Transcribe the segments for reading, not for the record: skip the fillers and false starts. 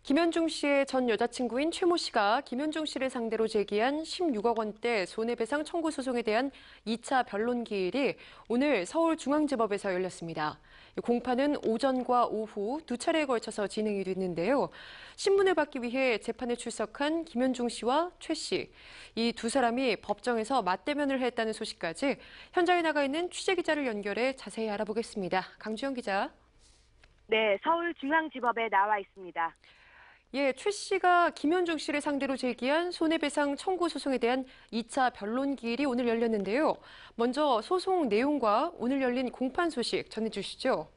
김현중 씨의 전 여자친구인 최모 씨가 김현중 씨를 상대로 제기한 16억 원대 손해배상 청구 소송에 대한 2차 변론 기일이 오늘 서울중앙지법에서 열렸습니다. 공판은 오전과 오후 두 차례에 걸쳐서 진행이 됐는데요. 신문을 받기 위해 재판에 출석한 김현중 씨와 최 씨, 이 두 사람이 법정에서 맞대면을 했다는 소식까지 현장에 나가 있는 취재기자를 연결해 자세히 알아보겠습니다. 강주영 기자. 네, 서울중앙지법에 나와 있습니다. 예, 최 씨가 김현중 씨를 상대로 제기한 손해배상 청구 소송에 대한 2차 변론 기일이 오늘 열렸는데요. 먼저 소송 내용과 오늘 열린 공판 소식 전해주시죠.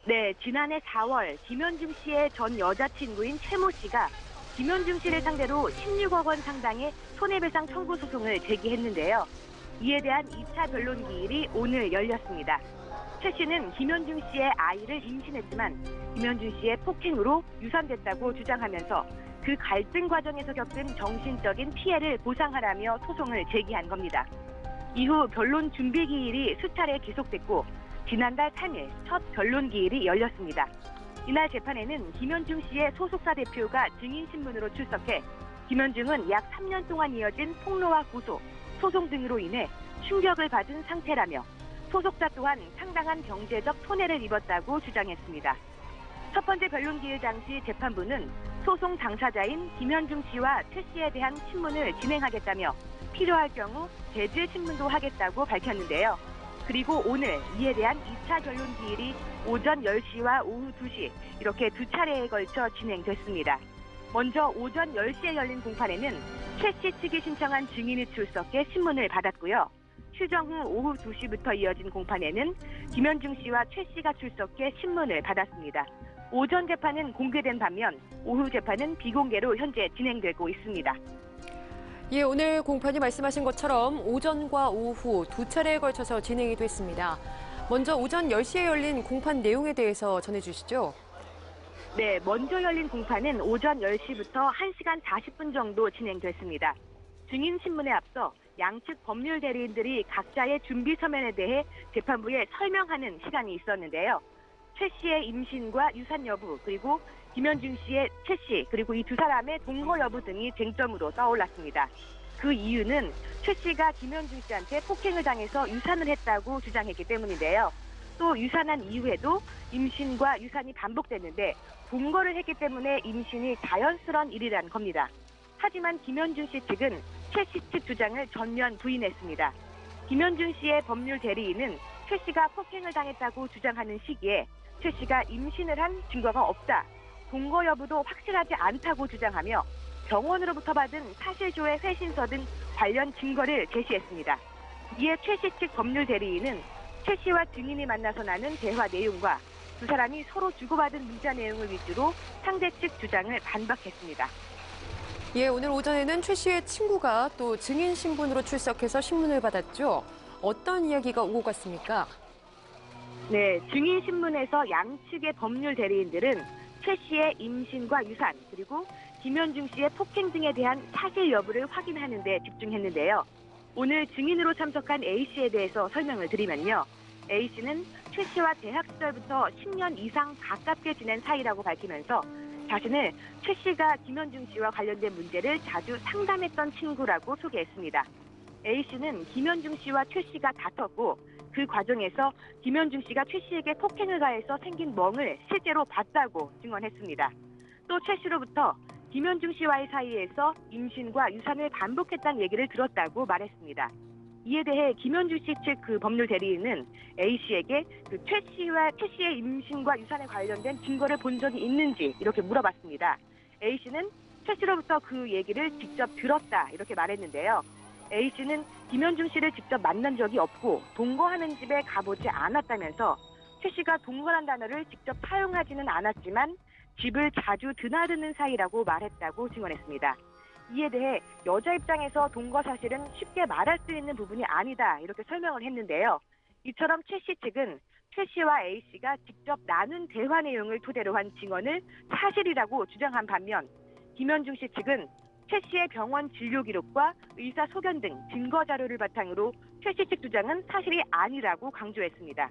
네, 지난해 4월 김현중 씨의 전 여자친구인 최모 씨가 김현중 씨를 상대로 16억 원 상당의 손해배상 청구 소송을 제기했는데요. 이에 대한 2차 변론 기일이 오늘 열렸습니다. 최 씨는 김현중 씨의 아이를 임신했지만 김현중 씨의 폭행으로 유산됐다고 주장하면서 그 갈등 과정에서 겪은 정신적인 피해를 보상하라며 소송을 제기한 겁니다. 이후 변론 준비 기일이 수차례 계속됐고 지난달 3일 첫 변론 기일이 열렸습니다. 이날 재판에는 김현중 씨의 소속사 대표가 증인신문으로 출석해 김현중은 약 3년 동안 이어진 폭로와 고소, 소송 등으로 인해 충격을 받은 상태라며 소속사 또한 상당한 경제적 손해를 입었다고 주장했습니다. 첫 번째 변론 기일 당시 재판부는 소송 당사자인 김현중 씨와 최 씨에 대한 신문을 진행하겠다며 필요할 경우 제재 신문도 하겠다고 밝혔는데요. 그리고 오늘 이에 대한 2차 변론 기일이 오전 10시와 오후 2시 이렇게 두 차례에 걸쳐 진행됐습니다. 먼저 오전 10시에 열린 공판에는 최 씨 측이 신청한 증인이 출석해 신문을 받았고요. 휴정 후 오후 2시부터 이어진 공판에는 김현중 씨와 최 씨가 출석해 신문을 받았습니다. 오전 재판은 공개된 반면 오후 재판은 비공개로 현재 진행되고 있습니다. 예, 오늘 공판이 말씀하신 것처럼 오전과 오후 두 차례에 걸쳐서 진행이 됐습니다. 먼저 오전 10시에 열린 공판 내용에 대해서 전해주시죠. 네, 먼저 열린 공판은 오전 10시부터 1시간 40분 정도 진행됐습니다. 증인 신문에 앞서 양측 법률 대리인들이 각자의 준비 서면에 대해 재판부에 설명하는 시간이 있었는데요. 최 씨의 임신과 유산 여부, 그리고 김현중 씨의 최 씨, 그리고 이 두 사람의 동거 여부 등이 쟁점으로 떠올랐습니다. 그 이유는 최 씨가 김현중 씨한테 폭행을 당해서 유산을 했다고 주장했기 때문인데요. 또 유산한 이후에도 임신과 유산이 반복됐는데 동거를 했기 때문에 임신이 자연스러운 일이란 겁니다. 하지만 김현중 씨 측은 최 씨 측 주장을 전면 부인했습니다. 김현중 씨의 법률 대리인은 최 씨가 폭행을 당했다고 주장하는 시기에 최 씨가 임신을 한 증거가 없다, 동거 여부도 확실하지 않다고 주장하며 병원으로부터 받은 사실조회 회신서 등 관련 증거를 제시했습니다. 이에 최 씨 측 법률 대리인은 최 씨와 증인이 만나서 나눈 대화 내용과 두 사람이 서로 주고받은 문자 내용을 위주로 상대 측 주장을 반박했습니다. 예, 오늘 오전에는 최 씨의 친구가 또 증인 신분으로 출석해서 신문을 받았죠. 어떤 이야기가 오고 갔습니까? 네, 증인 신문에서 양측의 법률 대리인들은 최 씨의 임신과 유산, 그리고 김현중 씨의 폭행 등에 대한 사실 여부를 확인하는 데 집중했는데요. 오늘 증인으로 참석한 A 씨에 대해서 설명을 드리면요. A 씨는 최 씨와 대학 시절부터 10년 이상 가깝게 지낸 사이라고 밝히면서 자신을 최 씨가 김현중 씨와 관련된 문제를 자주 상담했던 친구라고 소개했습니다. A 씨는 김현중 씨와 최 씨가 다퉜고 그 과정에서 김현중 씨가 최 씨에게 폭행을 가해서 생긴 멍을 실제로 봤다고 증언했습니다. 또 최 씨로부터 김현중 씨와의 사이에서 임신과 유산을 반복했다는 얘기를 들었다고 말했습니다. 이에 대해 김현중 씨 측 그 법률 대리인은 A 씨에게 최 씨의 임신과 유산에 관련된 증거를 본 적이 있는지 이렇게 물어봤습니다. A 씨는 최 씨로부터 그 얘기를 직접 들었다 이렇게 말했는데요. A 씨는 김현중 씨를 직접 만난 적이 없고 동거하는 집에 가보지 않았다면서 최 씨가 동거란 단어를 직접 사용하지는 않았지만 집을 자주 드나드는 사이라고 말했다고 증언했습니다. 이에 대해 여자 입장에서 동거 사실은 쉽게 말할 수 있는 부분이 아니다 이렇게 설명을 했는데요. 이처럼 최 씨 측은 최 씨와 A 씨가 직접 나눈 대화 내용을 토대로 한 증언을 사실이라고 주장한 반면 김현중 씨 측은 최 씨의 병원 진료 기록과 의사 소견 등 증거 자료를 바탕으로 최 씨 측 주장은 사실이 아니라고 강조했습니다.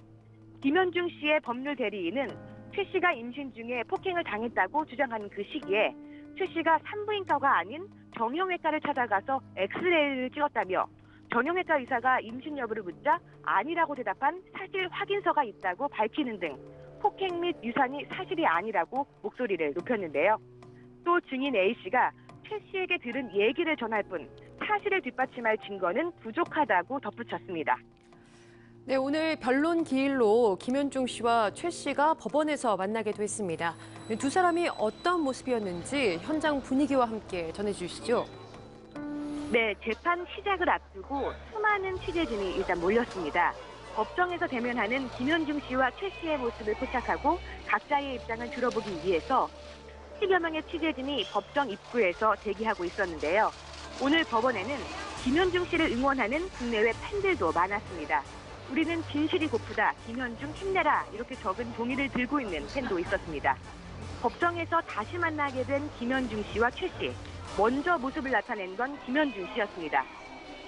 김현중 씨의 법률 대리인은 최 씨가 임신 중에 폭행을 당했다고 주장하는 그 시기에 최 씨가 산부인과가 아닌 정형외과를 찾아가서 엑스레이를 찍었다며 정형외과 의사가 임신 여부를 묻자 아니라고 대답한 사실 확인서가 있다고 밝히는 등 폭행 및 유산이 사실이 아니라고 목소리를 높였는데요. 또 증인 A씨가 최 씨에게 들은 얘기를 전할 뿐 사실을 뒷받침할 증거는 부족하다고 덧붙였습니다. 네, 오늘 변론 기일로 김현중 씨와 최 씨가 법원에서 만나게 됐습니다. 두 사람이 어떤 모습이었는지 현장 분위기와 함께 전해주시죠. 네, 재판 시작을 앞두고 수많은 취재진이 일단 몰렸습니다. 법정에서 대면하는 김현중 씨와 최 씨의 모습을 포착하고 각자의 입장을 들어보기 위해서 10여 명의 취재진이 법정 입구에서 대기하고 있었는데요. 오늘 법원에는 김현중 씨를 응원하는 국내외 팬들도 많았습니다. 우리는 진실이 고프다, 김현중 힘내라 이렇게 적은 종이를 들고 있는 팬도 있었습니다. 법정에서 다시 만나게 된 김현중 씨와 최 씨. 먼저 모습을 나타낸 건 김현중 씨였습니다.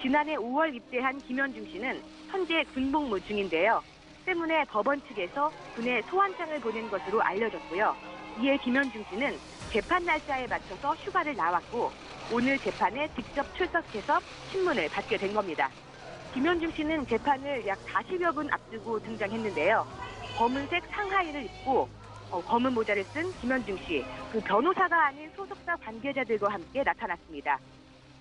지난해 5월 입대한 김현중 씨는 현재 군복무 중인데요. 때문에 법원 측에서 군에 소환장을 보낸 것으로 알려졌고요. 이에 김현중 씨는 재판 날짜에 맞춰서 휴가를 나왔고 오늘 재판에 직접 출석해서 신문을 받게 된 겁니다. 김현중 씨는 재판을 약 40여 분 앞두고 등장했는데요. 검은색 상하이를 입고 검은 모자를 쓴 김현중 씨, 그 변호사가 아닌 소속사 관계자들과 함께 나타났습니다.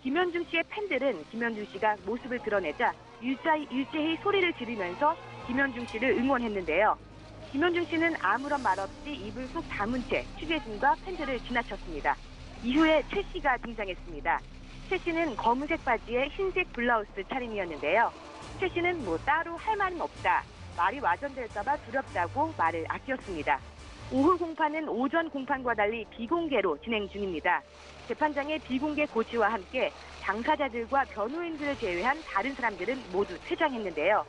김현중 씨의 팬들은 김현중 씨가 모습을 드러내자 일제히 소리를 지르면서 김현중 씨를 응원했는데요. 김현중 씨는 아무런 말 없이 입을 속 다문 채 취재진과 팬들을 지나쳤습니다. 이후에 최 씨가 등장했습니다. 최 씨는 검은색 바지에 흰색 블라우스 차림이었는데요. 최 씨는 따로 할 말은 없다. 말이 와전될까 봐 두렵다고 말을 아꼈습니다. 오후 공판은 오전 공판과 달리 비공개로 진행 중입니다. 재판장의 비공개 고지와 함께 당사자들과 변호인들을 제외한 다른 사람들은 모두 퇴장했는데요.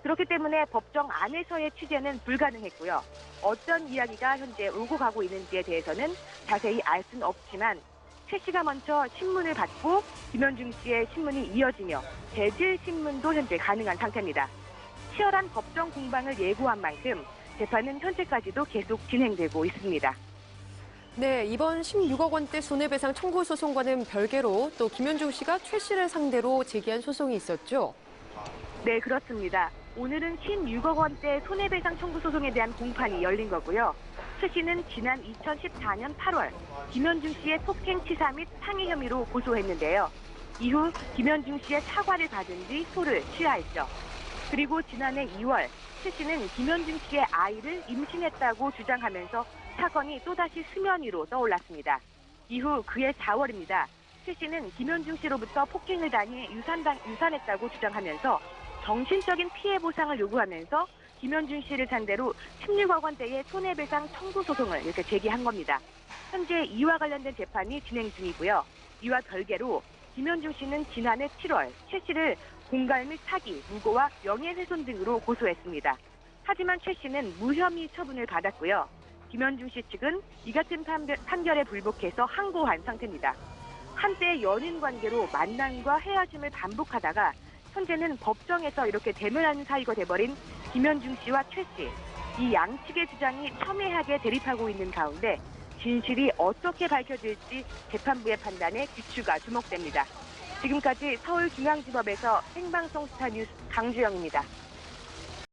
그렇기 때문에 법정 안에서의 취재는 불가능했고요. 어떤 이야기가 현재 오고 가고 있는지에 대해서는 자세히 알 수는 없지만 최 씨가 먼저 신문을 받고 김현중 씨의 신문이 이어지며 재질 신문도 현재 가능한 상태입니다. 치열한 법정 공방을 예고한 만큼 재판은 현재까지도 계속 진행되고 있습니다. 네, 이번 16억 원대 손해배상 청구 소송과는 별개로 또 김현중 씨가 최 씨를 상대로 제기한 소송이 있었죠? 네, 그렇습니다. 오늘은 16억 원대 손해배상 청구 소송에 대한 공판이 열린 거고요. 최 씨는 지난 2014년 8월 김현중 씨의 폭행치사 및 상해 혐의로 고소했는데요. 이후 김현중 씨의 사과를 받은 뒤 소를 취하했죠. 그리고 지난해 2월 최 씨는 김현중 씨의 아이를 임신했다고 주장하면서 사건이 또다시 수면 위로 떠올랐습니다. 이후 그해 4월입니다. 최 씨는 김현중 씨로부터 폭행을 당해 유산했다고 주장하면서 정신적인 피해 보상을 요구하면서 김현중 씨를 상대로 16억 원대의 손해배상 청구 소송을 이렇게 제기한 겁니다. 현재 이와 관련된 재판이 진행 중이고요. 이와 별개로 김현중 씨는 지난해 7월 최 씨를 공갈 및 사기, 무고와 명예훼손 등으로 고소했습니다. 하지만 최 씨는 무혐의 처분을 받았고요. 김현중 씨 측은 이 같은 판결에 불복해서 항고한 상태입니다. 한때 연인 관계로 만남과 헤어짐을 반복하다가 현재는 법정에서 이렇게 대면하는 사이가 돼버린 김현중 씨와 최 씨. 이 양측의 주장이 첨예하게 대립하고 있는 가운데 진실이 어떻게 밝혀질지 재판부의 판단에 귀추가 주목됩니다. 지금까지 서울중앙지법에서 생방송 스타뉴스 강주영입니다.